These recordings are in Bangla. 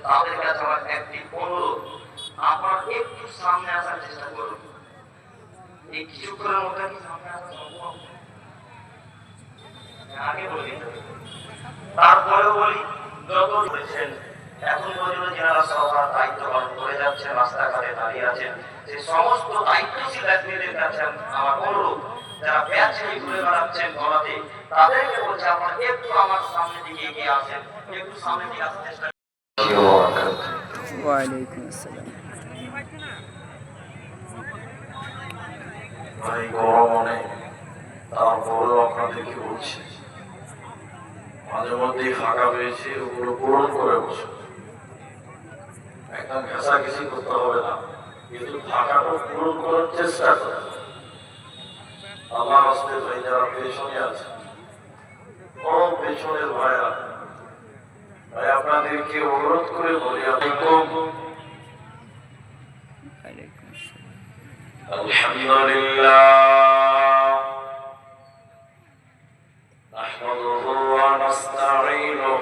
তাদের কাছে আমার একটি অনুরোধ, আপনারা একটু সামনে আসার চেষ্টা করুন। এই কিছুক্ষণের মধ্যে কি সামনে আসা সম্ভব? আগে বলে দিতে হবে। তারপরেও বলি, যত করেছেন এখন পর্যন্ত যারা সবার দায়িত্ব পালন করে যাচ্ছেন, রাস্তাঘাটে দাঁড়িয়ে আছেন, সেই সমস্ত দায়িত্বশীল ব্যক্তিদের কাছে আমার অনুরোধ, যারা ব্যাচ নিয়ে ঘুরে বেড়াচ্ছেন গলাতে, তাদেরকে বলছে আপনারা একটু আমার সামনে দিকে এগিয়ে আসেন, একটু সামনে দিকে আসার চেষ্টা করুন। ওয়ালাইকুম আসসালাম। ভাই গরম অনেক, তারপরেও আপনাদেরকে বলছি মাঝে মধ্যেই ফাঁকা পেয়েছে, ওগুলো পূরণ করে বসে। একদম ঘেঁষাঘেঁষি করতে হবে না, কিন্তু ফাঁকাটা পূরণ করার চেষ্টা করে। আল্লাহ হস্তে ভাই যারা পেছনে আছে, ও পেছনের ভাইরা, ভাই আপনাদেরকে অনুরোধ করে বলি, আলহামদুলিল্লাহ نحمده ونستعينه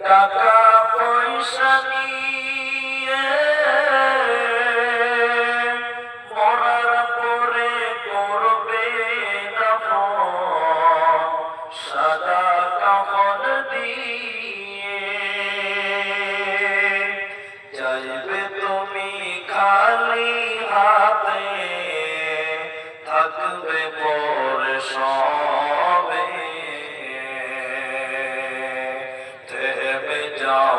টাকা পয়সা নিয়ে মরার পরে করবে দাফন সাদা কাফন দিয়ে। চাইবে তুমি খালি হাতে, থাকবে পরে সবে, থেমে যাও